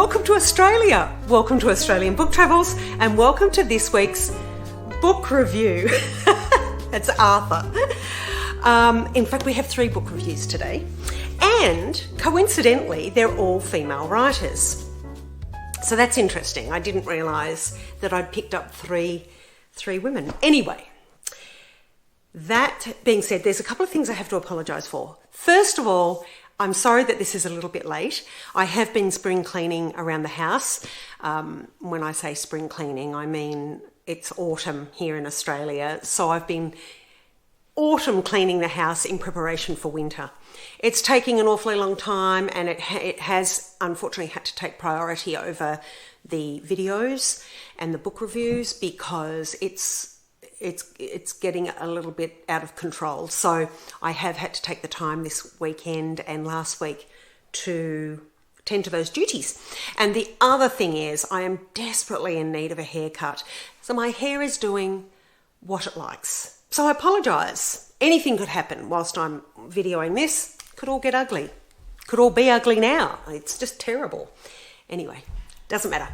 welcome to Australia. Welcome to Australian Book Travels, and welcome to this week's book review. That's Arthur. In fact, we have 3 book reviews today, and coincidentally, they're all female writers. So that's interesting. I didn't realise that I'd picked up three women. Anyway, that being said, there's a couple of things I have to apologise for. First of all, I'm sorry that this is a little bit late. I have been spring cleaning around the house. When I say spring cleaning, I mean it's autumn here in Australia. So I've been autumn cleaning the house in preparation for winter. It's taking an awfully long time, and it has unfortunately had to take priority over the videos and the book reviews because it's getting a little bit out of control. So I have had to take the time this weekend and last week to tend to those duties. And the other thing is I am desperately in need of a haircut. So my hair is doing what it likes. So I apologise. Anything could happen whilst I'm videoing this. Could all get ugly. Could all be ugly now. It's just terrible. Anyway, doesn't matter.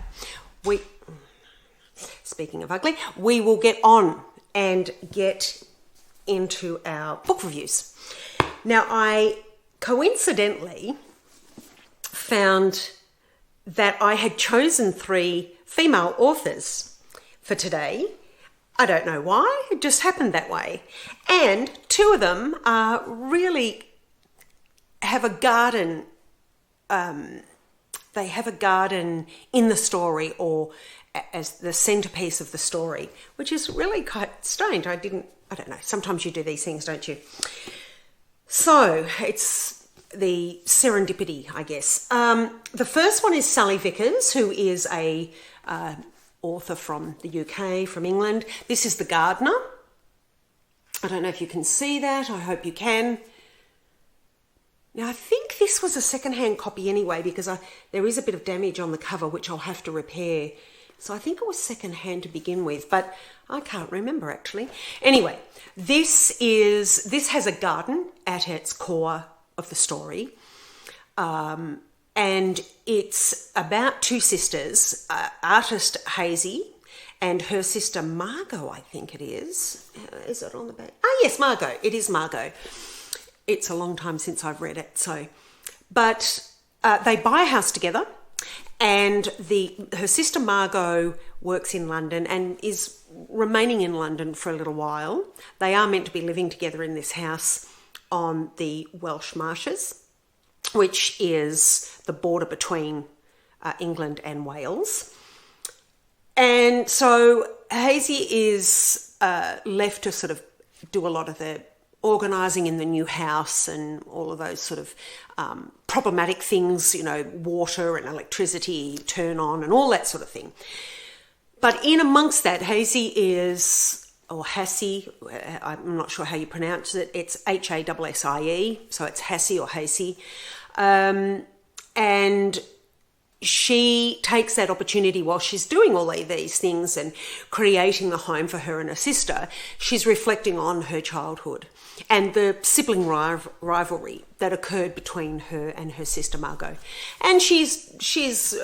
Speaking of ugly, we will get on and get into our book reviews. Now, I coincidentally found that I had chosen 3 female authors for today. I don't know why, it just happened that way. And 2 of them really have a garden, they have a garden in the story or as the centerpiece of the story, which is really quite strange. I don't know, sometimes you do these things, don't you? So it's the serendipity, I guess. The first one is Sally Vickers, who is a author from the UK, from England. This is The Gardener. I don't know if you can see that. I hope you can. Now, I think this was a second-hand copy anyway, because there is a bit of damage on the cover, which I'll have to repair. So I think it was second-hand to begin with, but I can't remember actually. Anyway, this has a garden at its core of the story. And it's about 2 sisters, artist Hazy and her sister Margot, I think it is. Is it on the back? Oh yes, Margot. It is Margot. It's a long time since I've read it. But they buy a house together, and her sister Margot works in London and is remaining in London for a little while. They are meant to be living together in this house on the Welsh Marshes, which is the border between England and Wales. And so Hazy is left to sort of do a lot of the organising in the new house and all of those sort of problematic things, you know, water and electricity turn on and all that sort of thing. But in amongst that, Hazy is, or Hassie, I'm not sure how you pronounce it, it's Hassie, so it's Hassie or Hassie. And she takes that opportunity while she's doing all these things and creating a home for her and her sister. She's reflecting on her childhood and the sibling rivalry that occurred between her and her sister Margot. And she's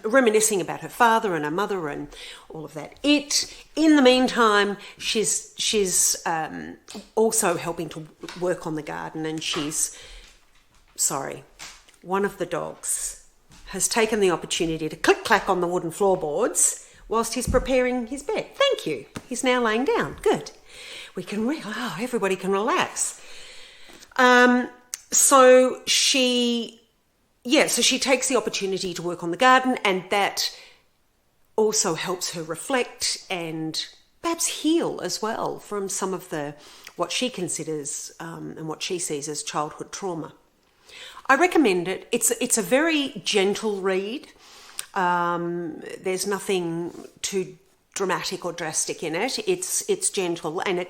reminiscing about her father and her mother and all of that. In the meantime, she's also helping to work on the garden, and one of the dogs has taken the opportunity to click-clack on the wooden floorboards whilst he's preparing his bed. Thank you. He's now laying down. Good. We can everybody can relax. So she takes the opportunity to work on the garden, and that also helps her reflect and perhaps heal as well from some of what she considers and what she sees as childhood trauma. I recommend it. It's a very gentle read. There's nothing too dramatic or drastic in it. It's gentle, and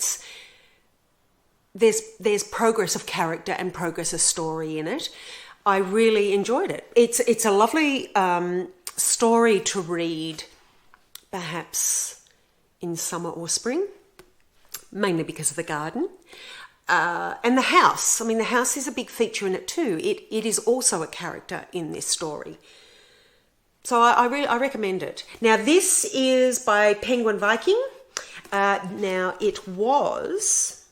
there's progress of character and progress of story in it. I really enjoyed it. It's a lovely story to read, perhaps in summer or spring, mainly because of the garden. And the house. I mean, the house is a big feature in it too. It is also a character in this story. So I recommend it. Now this is by Penguin Viking. Now it was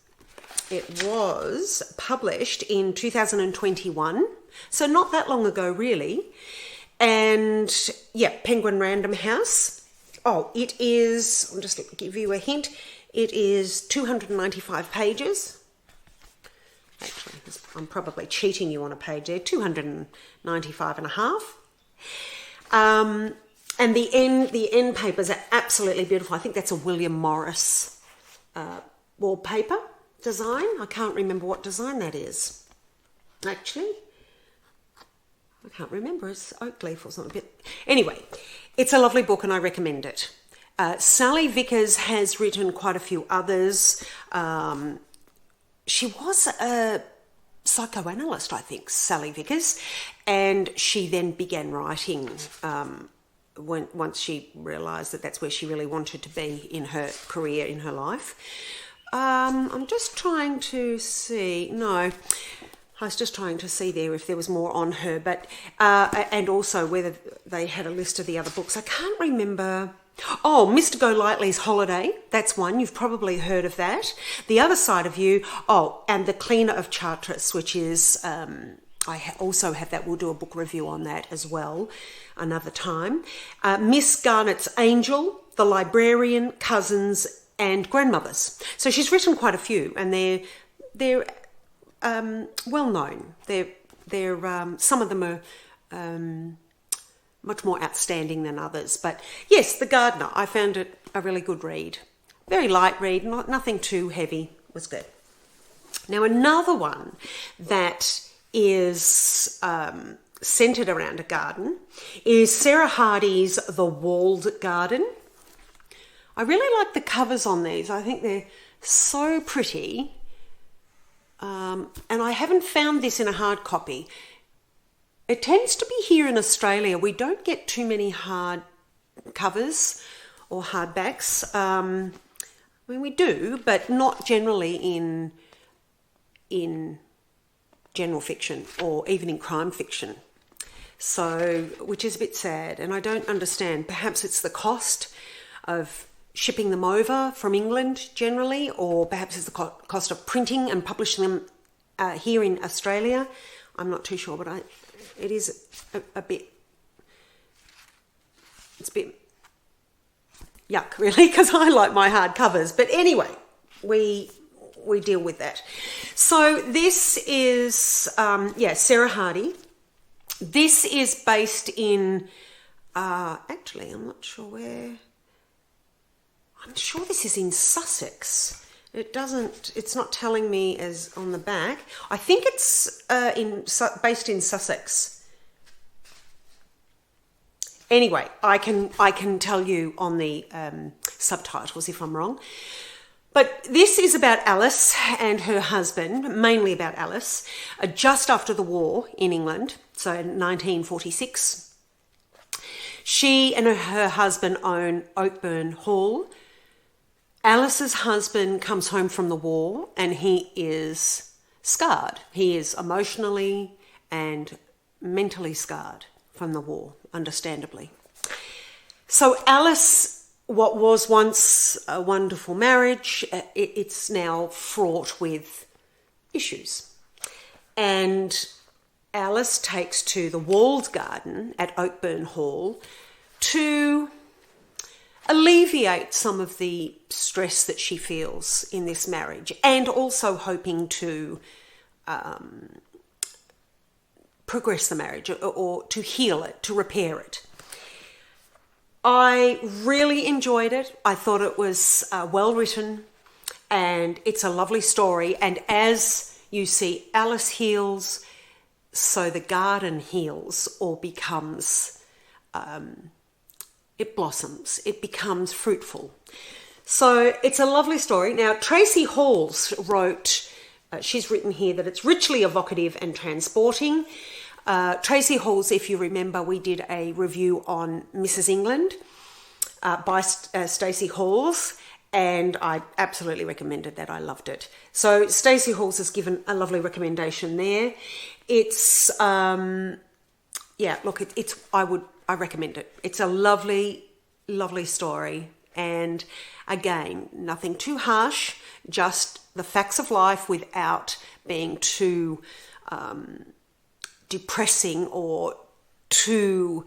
published in 2021, so not that long ago really. And yeah, Penguin Random House. Oh, it is, I'll just give you a hint, it is 295 pages. Actually, I'm probably cheating you on a page there, 295 and a half. And the end papers are absolutely beautiful. I think that's a William Morris wallpaper design. I can't remember what design that is. Actually, I can't remember. It's oak leaf or something. Anyway, it's a lovely book and I recommend it. Sally Vickers has written quite a few others. She was a psychoanalyst, I think, Sally Vickers, and she then began writing once she realised that that's where she really wanted to be in her career, in her life. I'm just trying to see, no, I was just trying to see there if there was more on her, but and also whether they had a list of the other books. I can't remember. Oh, Mr. Golightly's Holiday, that's one. You've probably heard of that. The Other Side of You, and The Cleaner of Chartres, which is, I also have that. We'll do a book review on that as well another time. Miss Garnet's Angel, The Librarian, Cousins, and Grandmothers. So she's written quite a few, and they're well known. They're some of them are much more outstanding than others. But yes, The Gardener, I found it a really good read. Very light read, nothing too heavy, was good. Now another one that is centred around a garden is Sarah Hardy's The Walled Garden. I really like the covers on these. I think they're so pretty. And I haven't found this in a hard copy. It tends to be here in Australia. We don't get too many hard covers or hardbacks. I mean, we do, but not generally in general fiction or even in crime fiction. So, which is a bit sad, and I don't understand. Perhaps it's the cost of shipping them over from England generally, or perhaps it's the cost of printing and publishing them here in Australia. I'm not too sure, but it is a bit, it's a bit yuck really, because I like my hard covers. But anyway, we deal with that. So this is, Sarah Hardy. This is based in, actually, I'm not sure where. I'm sure this is in Sussex. It's not telling me as on the back. I think it's based in Sussex. Anyway, I can tell you on the subtitles if I'm wrong. But this is about Alice and her husband, mainly about Alice, just after the war in England, so in 1946. She and her husband own Oakburn Hall. Alice's husband comes home from the war and he is scarred. He is emotionally and mentally scarred from the war, understandably. So Alice, what was once a wonderful marriage, it's now fraught with issues. And Alice takes to the walled garden at Oakburn Hall to alleviate some of the stress that she feels in this marriage, and also hoping to progress the marriage or to heal it, to repair it. I really enjoyed it. I thought it was well written and it's a lovely story. And as you see, Alice heals, so the garden heals or becomes, it blossoms, it becomes fruitful. So it's a lovely story. Now, Tracy Halls wrote, she's written here that it's richly evocative and transporting. Tracy Halls, if you remember, we did a review on Mrs. England by Stacey Halls, and I absolutely recommended that. I loved it. So Stacey Halls has given a lovely recommendation there. It's, I I recommend it. It's a lovely, lovely story. And again, nothing too harsh, just the facts of life without being too depressing or too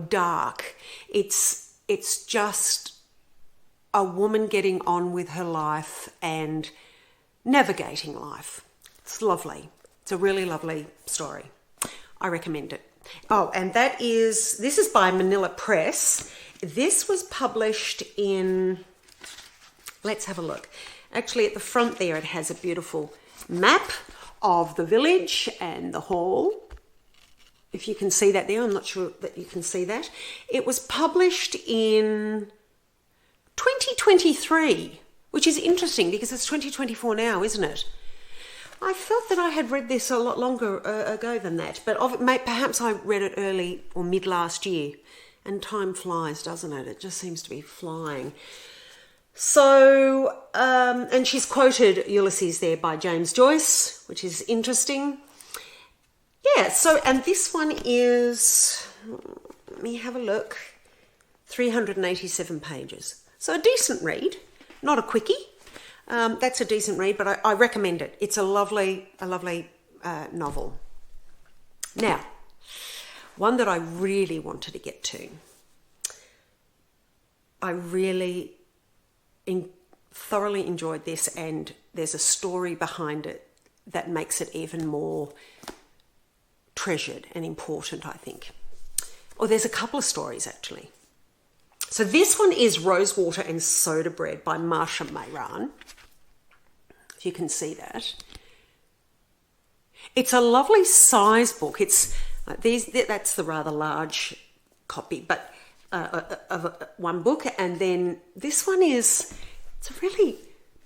dark. It's just a woman getting on with her life and navigating life. It's lovely. It's a really lovely story. I recommend it. Oh, and this is by Manila Press. This was published in, let's have a look. Actually, at the front there, it has a beautiful map of the village and the hall. If you can see that there, I'm not sure that you can see that. It was published in 2023, which is interesting because it's 2024 now, isn't it? I felt that I had read this a lot longer ago than that, but perhaps I read it early or mid last year. And time flies, doesn't it? It just seems to be flying. So, and she's quoted Ulysses there by James Joyce, which is interesting. Yeah, so, and this one is, let me have a look, 387 pages. So a decent read, not a quickie. That's a decent read, but I recommend it. It's a lovely novel. Now, one that I really wanted to get to. I really thoroughly enjoyed this, and there's a story behind it that makes it even more treasured and important, I think. Or there's a couple of stories, actually. So this one is Rosewater and Soda Bread by Marsha Mayran. If you can see that. It's a lovely size book. It's that's the rather large copy, but of one book. And then this one it's a really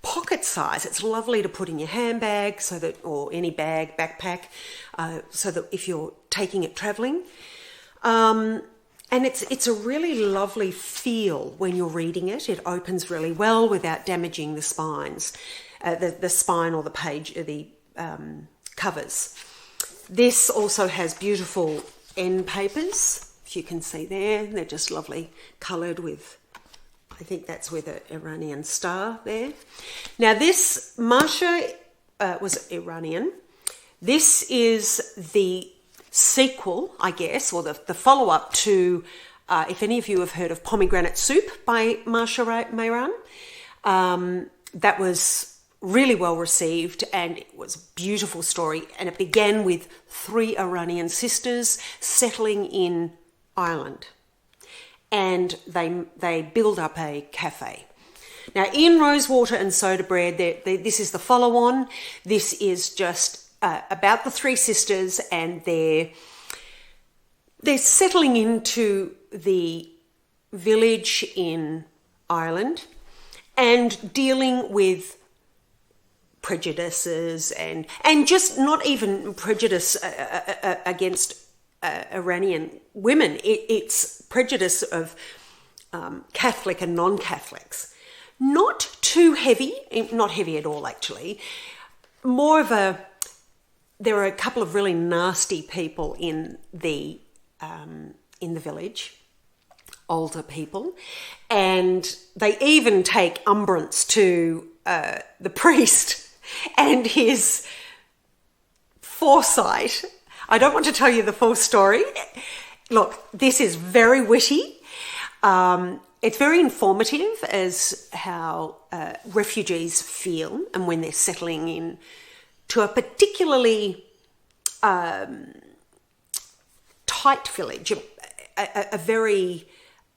pocket size. It's lovely to put in your handbag, or any bag, backpack, so that if you're taking it traveling. And it's a really lovely feel when you're reading it. It opens really well without damaging the spines, the spine or the page, the covers. This also has beautiful end papers, if you can see there. They're just lovely, coloured with, I think that's with an Iranian star there. Now this, Marsha was Iranian. This is the sequel, I guess, or the follow-up to, if any of you have heard of Pomegranate Soup by Marsha Mayran. That was really well received, and it was a beautiful story, and it began with 3 Iranian sisters settling in Ireland, and they build up a cafe. Now in Rosewater and Soda Bread, this is the follow-on. This is just about the 3 sisters, and they're settling into the village in Ireland and dealing with prejudices and just not even prejudice against Iranian women. It's prejudice of Catholic and non-Catholics. Not too heavy, not heavy at all actually. More of there are a couple of really nasty people in the village, older people, and they even take umbrance to the priest and his foresight. I don't want to tell you the full story. Look, this is very witty. It's very informative as how refugees feel and when they're settling in to a particularly tight village, a very,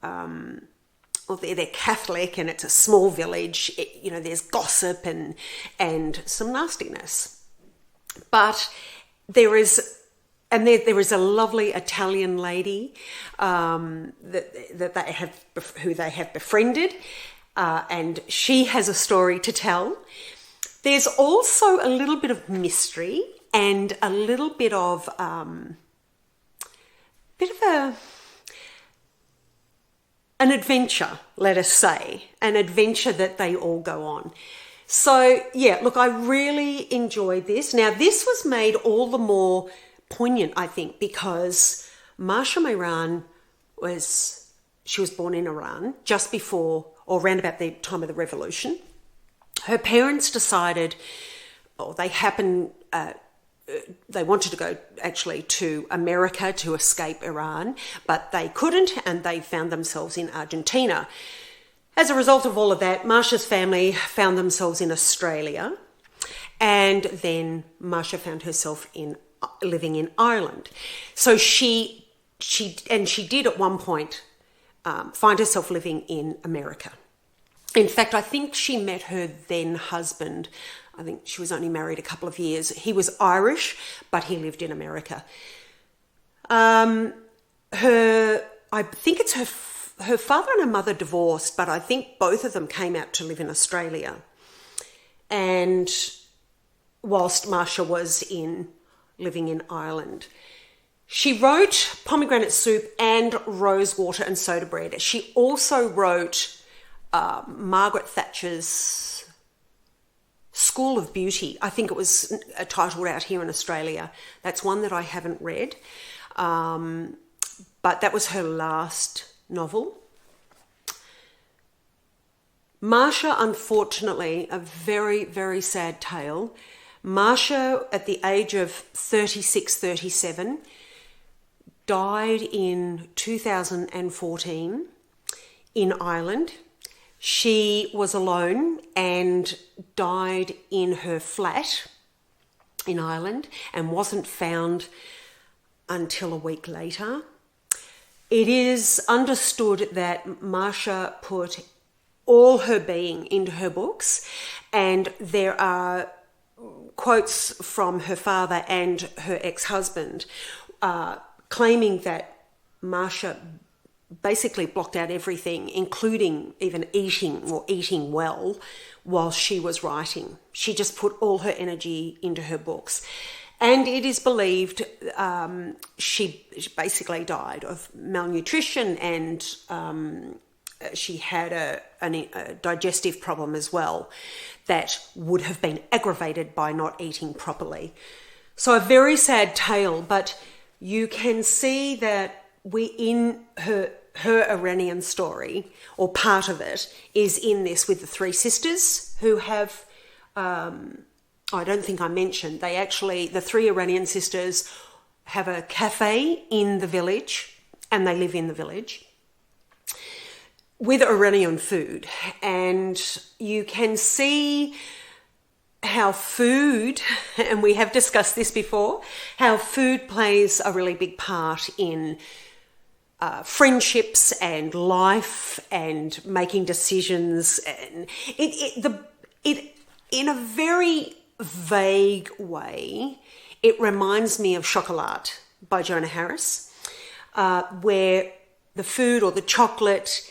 well, they're Catholic and it's a small village. There's gossip and some nastiness. But there is a lovely Italian lady who they have befriended, and she has a story to tell. There's also a little bit of mystery and a little bit of an adventure, let us say, an adventure that they all go on. So, yeah, look, I really enjoyed this. Now, this was made all the more poignant, I think, because Masha Mehran she was born in Iran just before or around about the time of the revolution. Her parents decided, or they wanted to go actually to America to escape Iran, but they couldn't, and they found themselves in Argentina. As a result of all of that, Marsha's family found themselves in Australia, and then Marsha found herself living in Ireland. So she did at one point find herself living in America. In fact, I think she met her then husband. I think she was only married a couple of years. He was Irish, but he lived in America. I think it's her father and her mother divorced, but I think both of them came out to live in Australia. And whilst Marsha was living in Ireland, she wrote Pomegranate Soup and Rosewater and Soda Bread. She also wrote Margaret Thatcher's School of Beauty. I think it was titled out here in Australia. That's one that I haven't read. But that was her last novel. Marsha, unfortunately, a very, very sad tale. Marsha, at the age of 36, 37, died in 2014 in Ireland. She was alone and died in her flat in Ireland and wasn't found until a week later. It is understood that Marsha put all her being into her books, and there are quotes from her father and her ex-husband claiming that Marsha basically blocked out everything, including even eating well, while she was writing. She just put all her energy into her books. And it is believed she basically died of malnutrition, and she had a digestive problem as well that would have been aggravated by not eating properly. So a very sad tale, but you can see that in her Iranian story, or part of it, is in this with the three sisters who have... I don't think I mentioned, the three Iranian sisters have a cafe in the village, and they live in the village with Iranian food. And you can see how food, and we have discussed this before, how food plays a really big part in friendships and life and making decisions. And it in a very vague way, it reminds me of Chocolat by Jonah Harris, where the food or the chocolate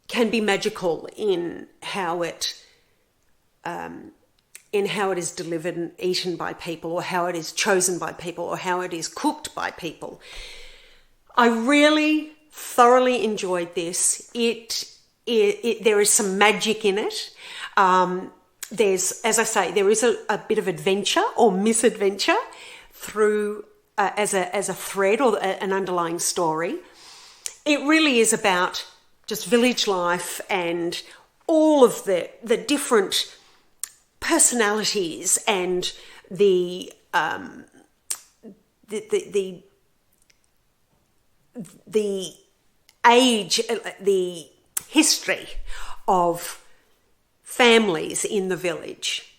can be magical in how it is delivered and eaten by people, or how it is chosen by people, or how it is cooked by people. I really thoroughly enjoyed this. There is some magic in it. There's, as I say, there is a bit of adventure or misadventure through as a thread or an underlying story. It really is about just village life and all of the different personalities and the age, the history of families in the village.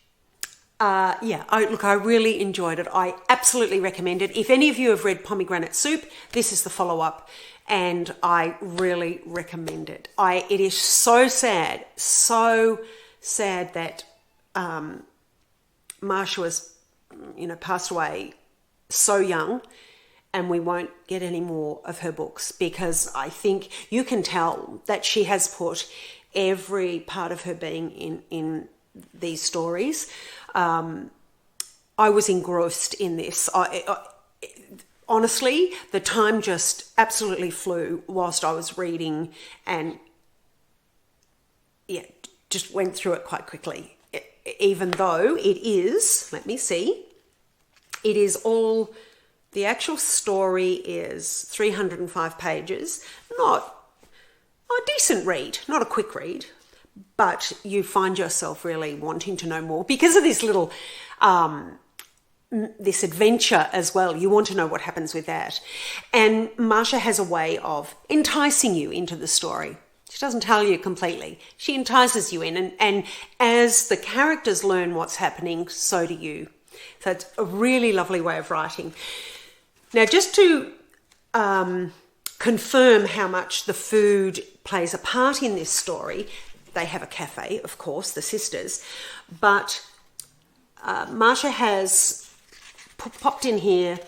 I really enjoyed it. I absolutely recommend it. If any of you have read Pomegranate Soup, this is the follow-up, and I really recommend it. It is so sad that Marsha was, passed away so young, and we won't get any more of her books, because I think you can tell that she has put every part of her being in these stories. I was engrossed in this. Honestly, the time just absolutely flew whilst I was reading, and just went through it quite quickly. even though it is, let me see, it is all, the actual story is 305 pages, not a decent read, not a quick read, but you find yourself really wanting to know more because of this little, this adventure as well. You want to know what happens with that. And Marsha has a way of enticing you into the story. She doesn't tell you completely. She entices you in, and as the characters learn what's happening, so do you. So it's a really lovely way of writing. Now, just to confirm how much the food plays a part in this story, they have a cafe, of course, the sisters, but Marsha has popped in here,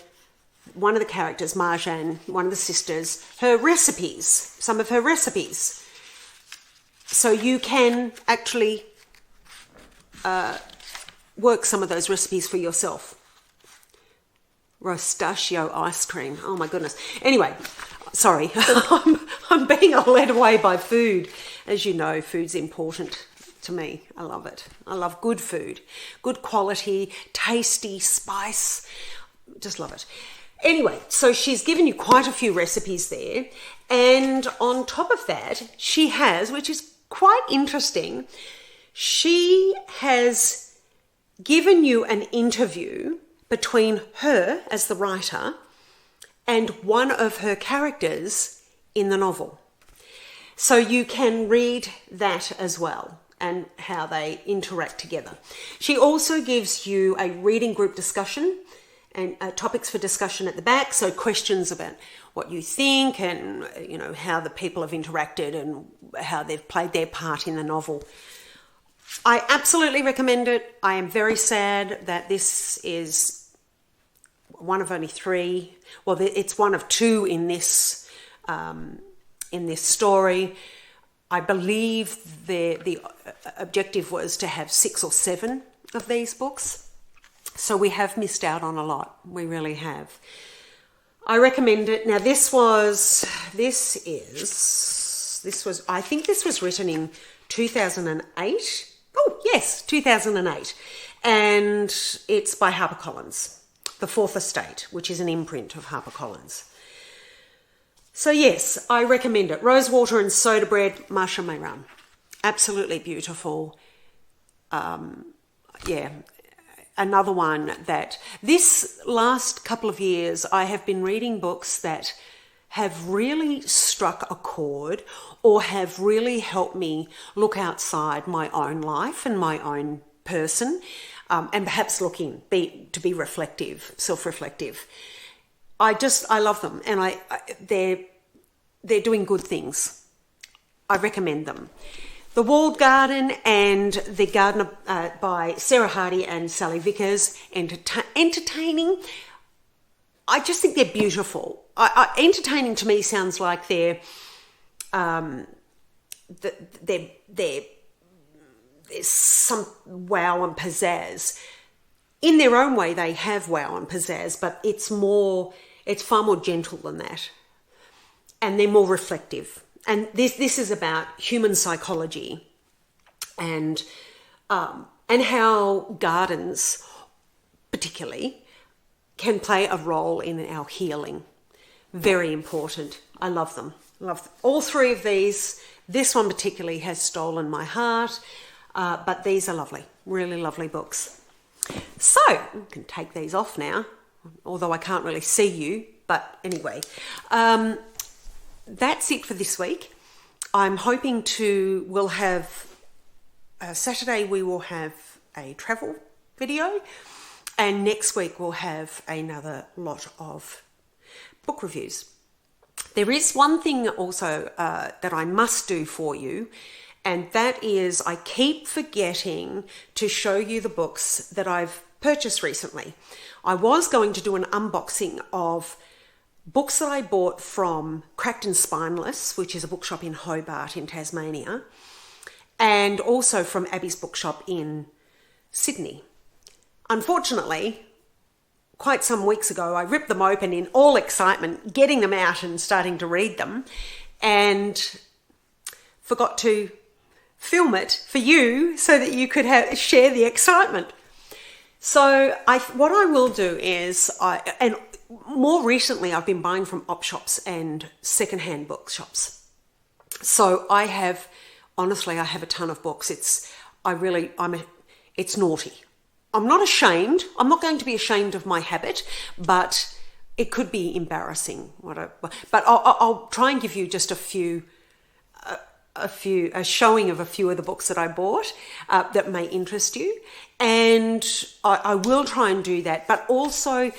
one of the characters, Marjan, one of the sisters, her recipes, some of her recipes. So you can actually work some of those recipes for yourself. Rostachio ice cream. Oh my goodness. Anyway, sorry, I'm being led away by food. As you know, food's important to me. I love it. I love good food, good quality, tasty, spice. Just love it. Anyway, so she's given you quite a few recipes there. And on top of that, she has, which is quite interesting, she has given you an interview between her as the writer and one of her characters in the novel. So you can read that as well and how they interact together. She also gives you a reading group discussion and topics for discussion at the back, so questions about what you think and how the people have interacted and how they've played their part in the novel. I absolutely recommend it. I am very sad that this is one of only three. Well, it's one of two in this story. I believe the objective was to have 6 or 7 of these books. So we have missed out on a lot. We really have. I recommend it. Now I think this was written in 2008. Oh, yes, 2008. And it's by HarperCollins, The Fourth Estate, which is an imprint of HarperCollins. So yes, I recommend it. Rosewater and Soda Bread, Marsha Mehran. Absolutely beautiful. Another one that this last couple of years I have been reading books that have really struck a chord or have really helped me look outside my own life and my own person, and perhaps to be reflective, self-reflective. I love them, and they're doing good things. I recommend them. The Walled Garden and The Garden by Sarah Hardy and Sally Vickers, entertaining. I just think they're beautiful. Entertaining to me sounds like there's some wow and pizzazz. In their own way, they have wow and pizzazz, but it's far more gentle than that. And they're more reflective. And this is about human psychology and how gardens, particularly, can play a role in our healing. Very important. I love them. All three of these. This one particularly has stolen my heart, but these are lovely, really lovely books. So I can take these off now, although I can't really see you. But anyway. That's it for this week. I'm hoping we'll have, Saturday we will have a travel video, and next week we'll have another lot of book reviews. There is one thing also that I must do for you, and that is I keep forgetting to show you the books that I've purchased recently. I was going to do an unboxing of books that I bought from Cracked and Spineless, which is a bookshop in Hobart in Tasmania, and also from Abby's Bookshop in Sydney. Unfortunately, quite some weeks ago, I ripped them open in all excitement, getting them out and starting to read them, and forgot to film it for you so that you could share the excitement. So what I will do is, and more recently I've been buying from op shops and secondhand bookshops. So I have a ton of books. It's naughty. I'm not ashamed. I'm not going to be ashamed of my habit, but it could be embarrassing. But I'll try and give you just a showing of a few of the books that I bought that may interest you. And I will try and do that. But also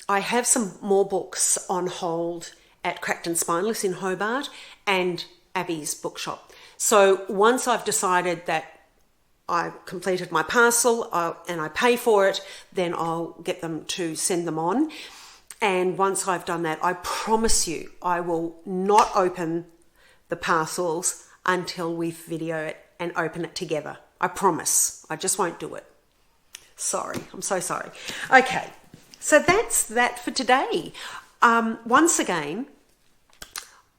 I have some more books on hold at Cracked and Spineless in Hobart and Abby's bookshop. So once I've decided that I completed my parcel and I pay for it, then I'll get them to send them on. And once I've done that, I promise you, I will not open the parcels until we video it and open it together. I promise. I just won't do it. Sorry. I'm so sorry. Okay. So that's that for today. Once again,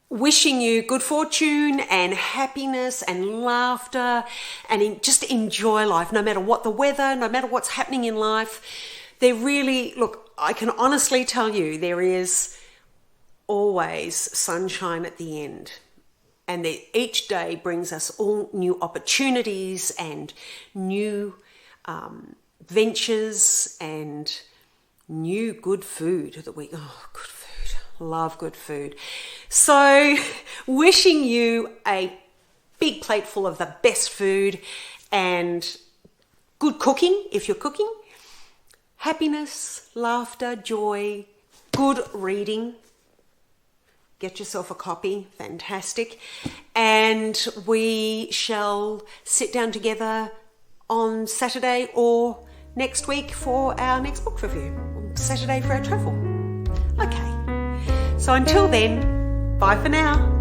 wishing you good fortune and happiness and laughter, and just enjoy life, no matter what the weather, no matter what's happening in life. I can honestly tell you, there is always sunshine at the end. And each day brings us all new opportunities and new ventures and new good food good food. Love good food. So wishing you a big plate full of the best food and good cooking if you're cooking. Happiness, laughter, joy, good reading. Get yourself a copy. Fantastic. And we shall sit down together on Saturday or next week for our next book review. Saturday for our travel. Okay. So until then, bye for now.